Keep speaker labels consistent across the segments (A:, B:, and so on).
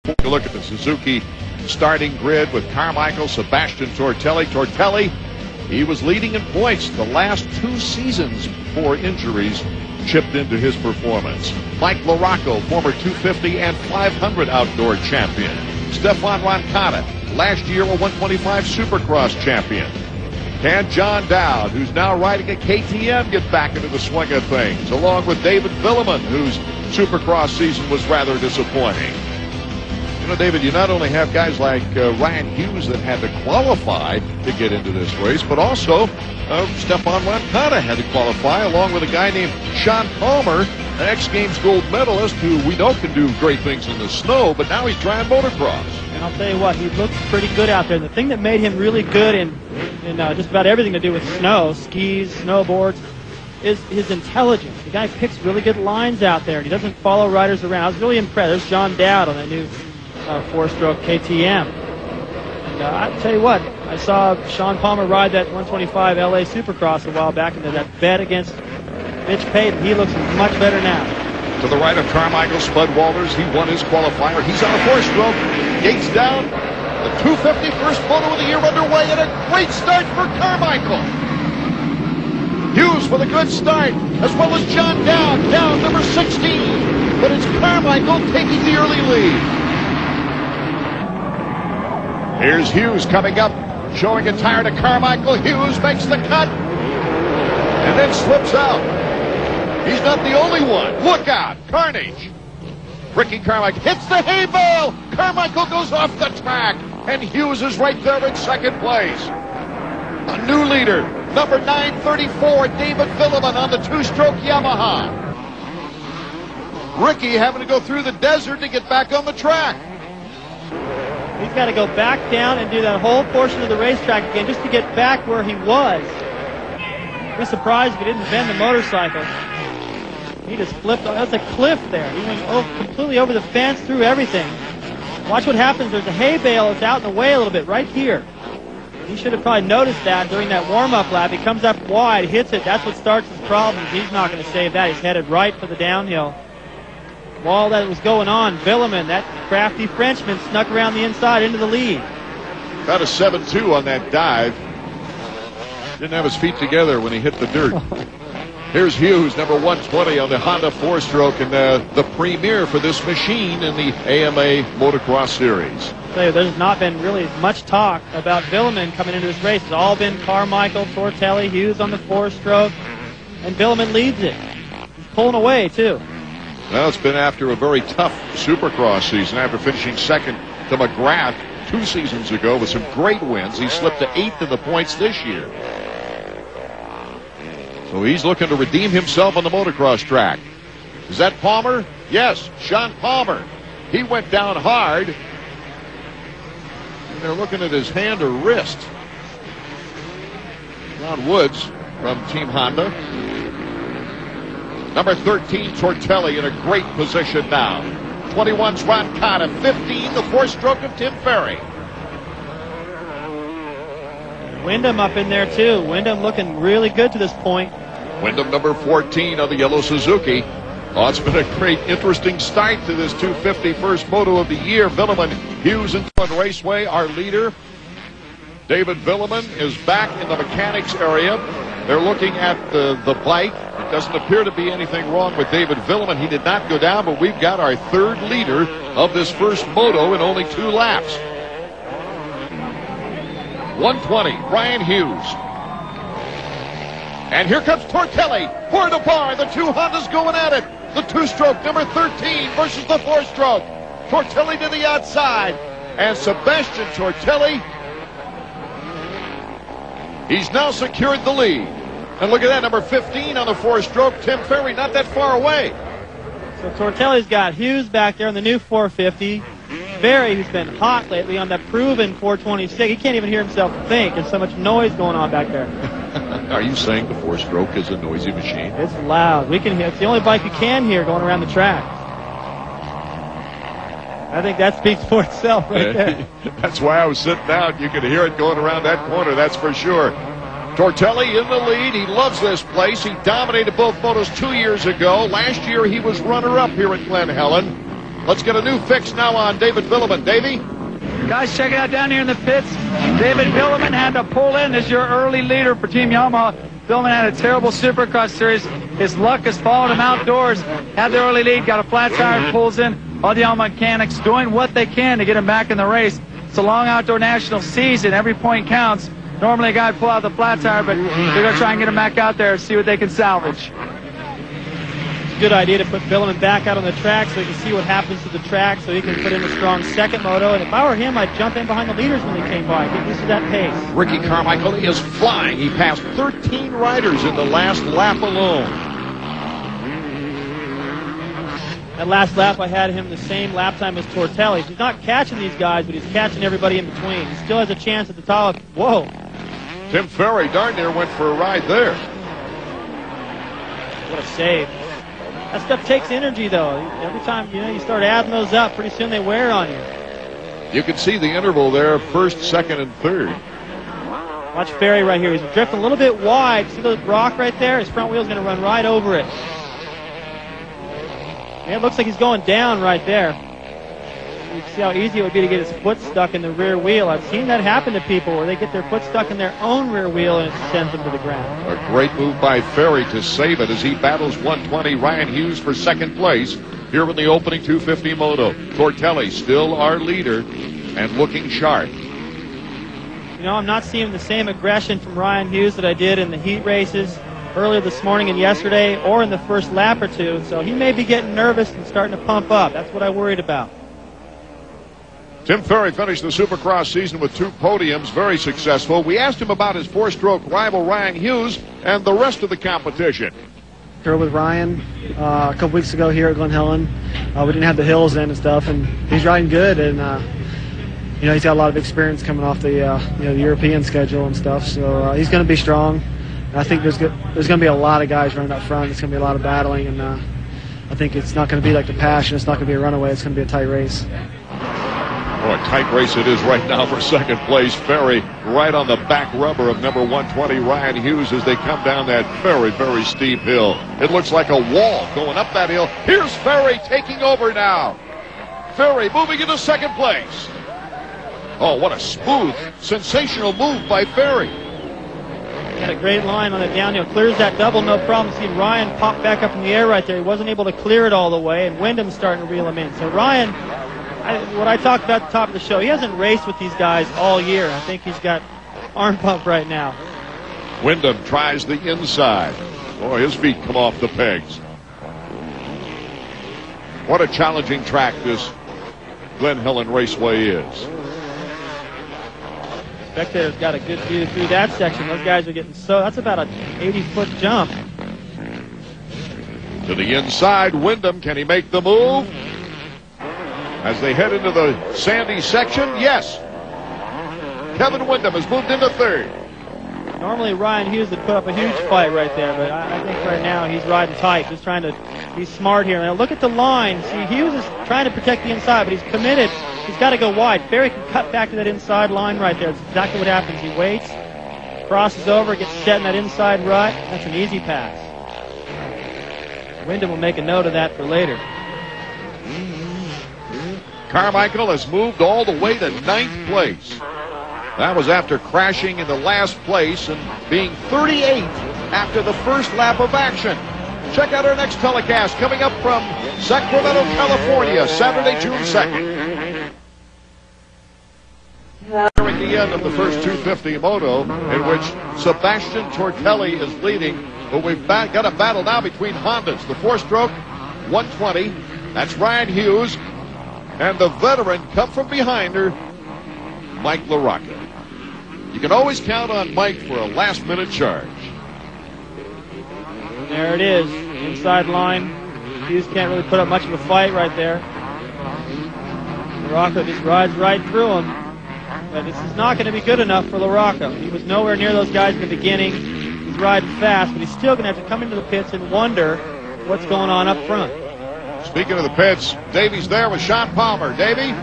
A: Take a look at the Suzuki starting grid with Carmichael, Sebastian Tortelli. Tortelli, he was leading in points the last 2 seasons before injuries chipped into his performance. Mike LaRocco, former 250 and 500 outdoor champion. Stefan Roncada, last year a 125 Supercross champion. Can John Dowd, who's now riding a KTM, get back into the swing of things, along with David Villeman, whose Supercross season was rather disappointing. You know, David, you not only have guys like Ryan Hughes that had to qualify to get into this race, but also Stefan Roncada had to qualify, along with a guy named Sean Palmer, an X-Games gold medalist who we know can do great things in the snow, but now he's trying motocross. And
B: I'll tell you what, he looks pretty good out there. And the thing that made him really good in just about everything to do with snow, skis, snowboards, is his intelligence. The guy picks really good lines out there, and he doesn't follow riders around. I was really impressed. There's John Dowd on that new 4-stroke KTM. And I'll tell you what, I saw Sean Palmer ride that 125 LA Supercross a while back into that bet against Mitch Payton. He looks much better now.
A: To the right of Carmichael, Spud Walters. He won his qualifier. He's on a 4-stroke. Gates down. The 250 first Moto of the year underway, and a great start for Carmichael. Hughes with a good start, as well as John Dowd, down number 16. But it's Carmichael taking the early lead. Here's Hughes coming up, showing a tire to Carmichael. Hughes makes the cut, and then slips out. He's not the only one. Look out, carnage. Ricky Carmichael hits the hay bale. Carmichael goes off the track, and Hughes is right there in second place. A new leader, number 934, David Villeman on the 2-stroke Yamaha. Ricky having to go through the desert to get back on the track.
B: He's got to go back down and do that whole portion of the racetrack again just to get back where he was. I'd be surprised if he didn't bend the motorcycle. He just flipped. That's a cliff there. He went completely over the fence, through everything. Watch what happens. There's a hay bale that's out in the way a little bit right here. He should have probably noticed that during that warm-up lap. He comes up wide, hits it. That's what starts his problems. He's not going to save that. He's headed right for the downhill. While that was going on, Villeman, that crafty Frenchman, snuck around the inside into the lead.
A: About a 7-2 on that dive. Didn't have his feet together when he hit the dirt. Here's Hughes, number 120 on the Honda 4-stroke, and the premier for this machine in the AMA Motocross Series.
B: There's not been really much talk about Villeman coming into this race. It's all been Carmichael, Tortelli, Hughes on the 4-stroke, and Villeman leads it. He's pulling away, too.
A: Well, it's been after a very tough Supercross season, after finishing second to McGrath 2 seasons ago with some great wins. He slipped to 8th in the points this year. So he's looking to redeem himself on the motocross track. Is that Palmer? Yes, Sean Palmer. He went down hard. And they're looking at his hand or wrist. Ron Woods from Team Honda. Number 13, Tortelli, in a great position now. 21's Roncada. 15, the 4-stroke of Tim Ferry.
B: Wyndham up in there, too. Wyndham looking really good to this point.
A: Wyndham, number 14 on the yellow Suzuki. Oh, it's been a great, interesting start to this 250 first Moto of the year. Villeman, Hughes, and Raceway, our leader. David Villeman is back in the mechanics area. They're looking at the bike. It doesn't appear to be anything wrong with David Villeman. He did not go down, but we've got our 3rd leader of this first Moto in only 2 laps. 120, Ryan Hughes. And here comes Tortelli for the bar. The 2 Hondas going at it. The 2-stroke, number 13 versus the 4-stroke. Tortelli to the outside. And Sebastian Tortelli, he's now secured the lead. And look at that, number 15 on the 4-stroke, Tim Ferry, not that far away.
B: So Tortelli's got Hughes back there on the new 450. Ferry, who's been hot lately on that proven 426. He can't even hear himself think. There's so much noise going on back there.
A: Are you saying the 4-stroke is a noisy machine?
B: It's loud. We can hear. It's the only bike you can hear going around the track. I think that speaks for itself right there.
A: That's why I was sitting down. You could hear it going around that corner, that's for sure. Tortelli in the lead. He loves this place. He dominated both motos 2 years ago. Last year he was runner-up here at Glen Helen. Let's get a new fix now on David Billiman. Davey?
C: Guys, check it out down here in the pits. David Billiman had to pull in as your early leader for Team Yamaha. Billiman had a terrible Supercross series. His luck has followed him outdoors. Had the early lead, got a flat tire, pulls in. All the Yamaha mechanics doing what they can to get him back in the race. It's a long outdoor national season. Every point counts. Normally a guy would pull out the flat tire, but they're going to try and get him back out there and see what they can salvage.
B: Good idea to put Billiman back out on the track so he can see what happens to the track, so he can put in a strong second moto. And if I were him, I'd jump in behind the leaders when they came by, get used to that pace.
A: Ricky Carmichael is flying. He passed 13 riders in the last lap alone.
B: That last lap, I had him the same lap time as Tortelli. He's not catching these guys, but he's catching everybody in between. He still has a chance at the top. Whoa.
A: Tim Ferry darn near went for a ride there.
B: What a save. That stuff takes energy, though. Every time you start adding those up, pretty soon they wear on you.
A: You can see the interval there, first, second, and third.
B: Watch Ferry right here. He's drifting a little bit wide. See the rock right there? His front wheel's going to run right over it. Yeah, it looks like he's going down right there. You can see how easy it would be to get his foot stuck in the rear wheel. I've seen that happen to people where they get their foot stuck in their own rear wheel and it sends them to the ground.
A: A great move by Ferry to save it as he battles 120 Ryan Hughes for second place here in the opening 250 moto. Tortelli still our leader and looking sharp.
B: I'm not seeing the same aggression from Ryan Hughes that I did in the heat races earlier this morning and yesterday or in the first lap or two. So he may be getting nervous and starting to pump up. That's what I worried about.
A: Tim Ferry finished the Supercross season with 2 podiums, very successful. We asked him about his 4-stroke rival Ryan Hughes and the rest of the competition.
D: Rode with Ryan a couple weeks ago here at Glen Helen. We didn't have the hills in and stuff, and he's riding good. And he's got a lot of experience coming off the the European schedule and stuff. So he's going to be strong. And I think there's going to be a lot of guys running up front. It's going to be a lot of battling, and I think it's not going to be like the Passion. It's not going to be a runaway. It's going to be a tight race.
A: Oh, a tight race it is right now for second place. Ferry right on the back rubber of number 120 Ryan Hughes as they come down that very, very steep hill. It looks like a wall going up that hill. Here's Ferry taking over now. Ferry moving into second place. Oh, what a smooth, sensational move by Ferry.
B: Got a great line on the downhill. Clears that double, no problem. See Ryan pop back up in the air right there. He wasn't able to clear it all the way, and Wyndham's starting to reel him in. So Ryan, what I talked about at the top of the show, he hasn't raced with these guys all year. I think he's got arm pump right now.
A: Wyndham tries the inside. Boy, his feet come off the pegs. What a challenging track this Glen Helen Raceway is.
B: Spectator's got a good view through that section. Those guys are getting that's about an 80-foot jump.
A: To the inside, Wyndham, can he make the move? As they head into the sandy section, yes. Kevin Wyndham has moved into third.
B: Normally Ryan Hughes would put up a huge fight right there, but I think right now he's riding tight, just trying to be smart here. Now look at the line. See, Hughes is trying to protect the inside, but he's committed. He's got to go wide. Ferry can cut back to that inside line right there. That's exactly what happens. He waits, crosses over, gets set in that inside rut. That's an easy pass. Wyndham will make a note of that for later.
A: Carmichael has moved all the way to 9th place. That was after crashing in the last place and being 38 after the first lap of action. Check out our next telecast coming up from Sacramento, California, Saturday, June 2nd. At the end of the first 250 moto, in which Sebastian Tortelli is leading, but we've got a battle now between Hondas. The 4-stroke 120, that's Ryan Hughes, and the veteran come from behind her, Mike LaRocca. You can always count on Mike for a last-minute charge.
B: There it is, inside line. Hughes can't really put up much of a fight right there. LaRocca just rides right through him. But this is not going to be good enough for LaRocca. He was nowhere near those guys in the beginning. He's riding fast, but he's still going to have to come into the pits and wonder what's going on up front.
A: Speaking of the pits, Davey's there with Sean Palmer. Davey?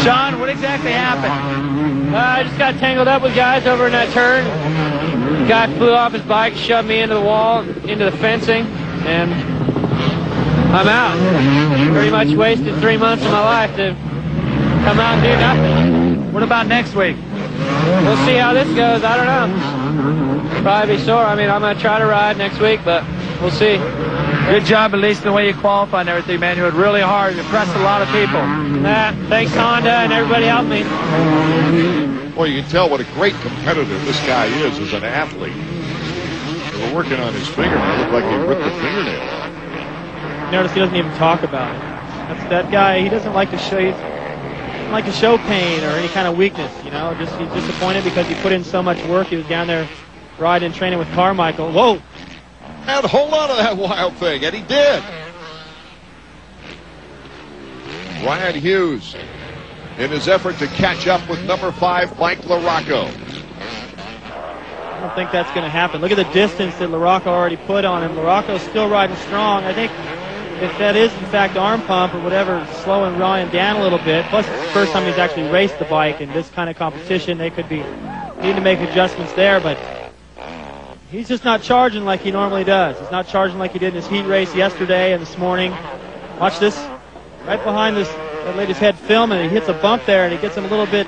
C: Sean, what exactly happened?
E: I just got tangled up with guys over in that turn. The guy flew off his bike, shoved me into the wall, into the fencing, and I'm out. Pretty much wasted 3 months of my life to come out and do nothing.
C: What about next week?
E: We'll see how this goes. I don't know. Probably be sore. I mean, I'm going to try to ride next week, but we'll see.
C: Good job, at least the way you qualified and everything, man. You worked really hard. You impressed a lot of people.
E: Thanks, Honda, and everybody helped me.
A: Well, you can tell what a great competitor this guy is as an athlete. They were working on his fingernail. It looked like he ripped the fingernail.
B: Notice he doesn't even talk about it. That's that guy. He doesn't like to show you. Like to show pain or any kind of weakness, you know. Just he's disappointed because he put in so much work. He was down there riding and training with Carmichael. Whoa!
A: And hold on to that wild thing, and he did. Ryan Hughes, in his effort to catch up with number 5, Mike LaRocco.
B: I don't think that's going to happen. Look at the distance that LaRocco already put on him. LaRocco's still riding strong. I think if that is, in fact, arm pump or whatever, slowing Ryan down a little bit. Plus, it's the first time he's actually raced the bike in this kind of competition. They could be needing to make adjustments there, but he's just not charging like he normally does. He's not charging like he did in his heat race yesterday and this morning. Watch this. Right behind this, that lady's head filming. He hits a bump there, and he gets him a little bit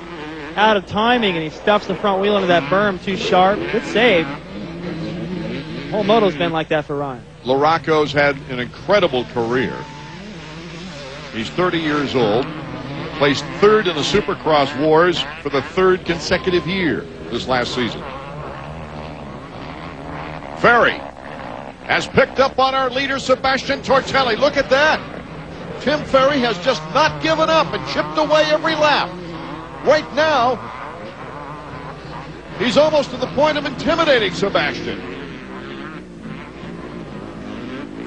B: out of timing, and he stuffs the front wheel into that berm too sharp. Good save. The whole moto's been like that for Ryan.
A: LaRocco's had an incredible career. He's 30 years old, placed 3rd in the Supercross Wars for the 3rd consecutive year this last season. Ferry has picked up on our leader, Sebastian Tortelli. Look at that. Tim Ferry has just not given up and chipped away every lap. Right now, he's almost to the point of intimidating Sebastian.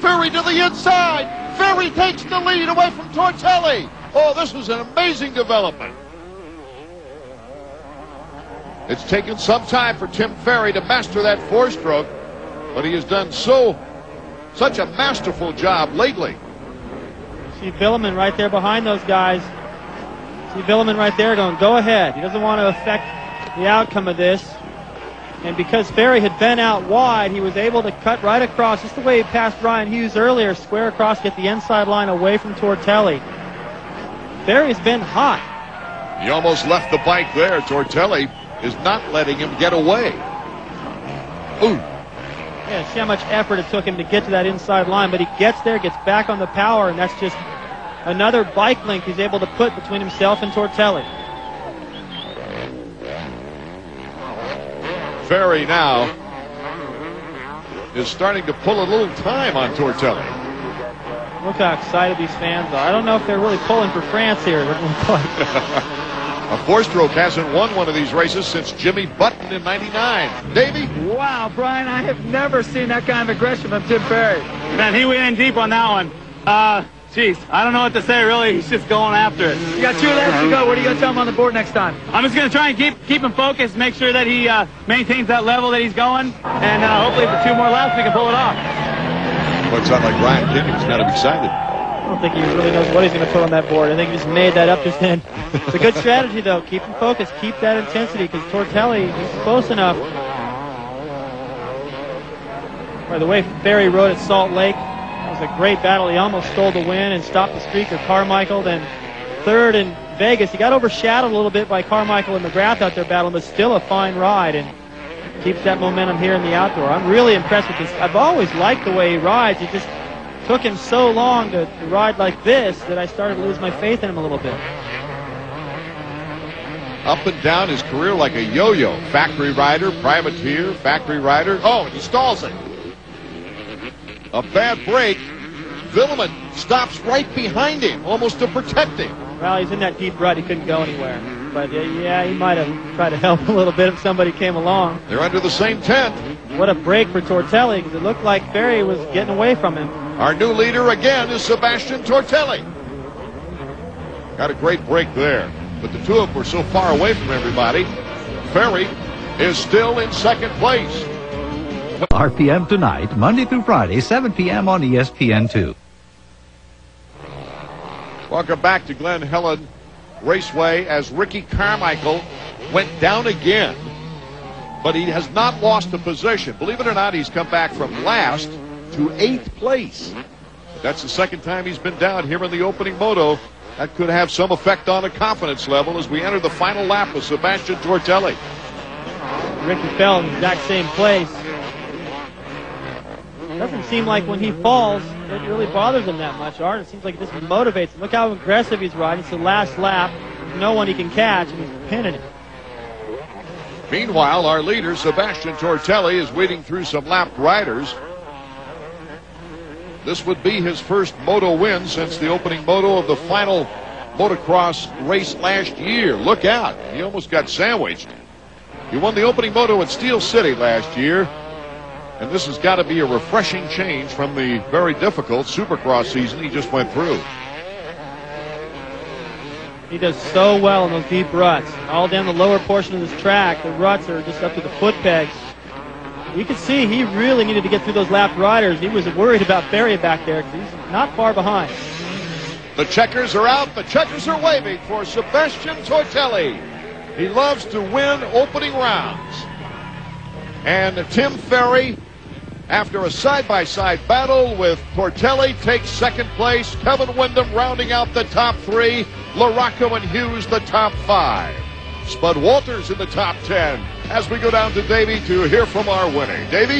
A: Ferry to the inside. Ferry takes the lead away from Tortelli. Oh, this was an amazing development. It's taken some time for Tim Ferry to master that 4-stroke, but he has done such a masterful job lately.
B: See Billiman right there behind those guys. See Billiman right there going, go ahead. He doesn't want to affect the outcome of this. And because Ferry had been out wide, he was able to cut right across, just the way he passed Ryan Hughes earlier, square across, get the inside line away from Tortelli. Ferry's been hot.
A: He almost left the bike there. Tortelli is not letting him get away. Ooh.
B: Yeah, see how much effort it took him to get to that inside line, but he gets there, gets back on the power, and that's just another bike link he's able to put between himself and Tortelli.
A: Ferry now is starting to pull a little time on Tortelli.
B: Look how excited these fans are. I don't know if they're really pulling for France here.
A: A 4-stroke hasn't won one of these races since Jimmy Button in '99. Davey?
C: Wow, Brian, I have never seen that kind of aggression from Tim Ferry.
F: Man, he went in deep on that one. Jeez, I don't know what to say, really. He's just going after it.
C: You got 2 laps to go. What are you going to tell him on the board next time?
F: I'm just going to try and keep him focused, make sure that he maintains that level that he's going, and hopefully for 2 more laps we can pull it off.
A: Looks like Ryan Kinning's kind of excited.
B: I don't think he really knows what he's going to put on that board. I think he just made that up just then. It's a good strategy, though. Keep him focused. Keep that intensity, because Tortelli is close enough. By the way Ferry rode at Salt Lake, it was a great battle. He almost stole the win and stopped the streak of Carmichael. Then 3rd in Vegas. He got overshadowed a little bit by Carmichael and McGrath out there battling, but still a fine ride, and keeps that momentum here in the outdoor. I'm really impressed with this. I've always liked the way he rides. It just took him so long to ride like this that I started to lose my faith in him a little bit.
A: Up and down his career like a yo-yo. Factory rider, privateer, factory rider. Oh, and he stalls it. A bad break. Villeman stops right behind him, almost to protect him.
B: Well, he's in that deep rut. He couldn't go anywhere. But, yeah, he might have tried to help a little bit if somebody came along.
A: They're under the same tent.
B: What a break for Tortelli, because it looked like Ferry was getting away from him.
A: Our new leader again is Sebastian Tortelli. Got a great break there. But the two of them were so far away from everybody. Ferry is still in 2nd place.
G: RPM tonight, Monday through Friday, 7 p.m. on ESPN2.
A: Welcome back to Glen Helen Raceway as Ricky Carmichael went down again, but he has not lost a position. Believe it or not, he's come back from last to 8th place. That's the second time he's been down here in the opening moto. That could have some effect on the confidence level as we enter the final lap with Sebastian Tortelli.
B: Ricky fell in the exact same place. Doesn't seem like when he falls, it really bothers him that much, Art. It seems like it just motivates him. Look how aggressive he's riding. It's the last lap. There's no one he can catch, and he's pinning it.
A: Meanwhile, our leader, Sebastian Tortelli, is weeding through some lapped riders. This would be his first moto win since the opening moto of the final motocross race last year. Look out. He almost got sandwiched. He won the opening moto at Steel City last year. And this has got to be a refreshing change from the very difficult Supercross season he just went through.
B: He does so well in those deep ruts. All down the lower portion of this track, the ruts are just up to the foot pegs. You can see he really needed to get through those lapped riders. He was worried about Ferry back there because he's not far behind.
A: The checkers are out. The checkers are waving for Sebastian Tortelli. He loves to win opening rounds. And Tim Ferry, after a side-by-side battle with Tortelli, takes second place. Kevin Windham rounding out the top three. LaRocco and Hughes the top five. Spud Walters in the top 10 as we go down to Davey to hear from our winner. Davey?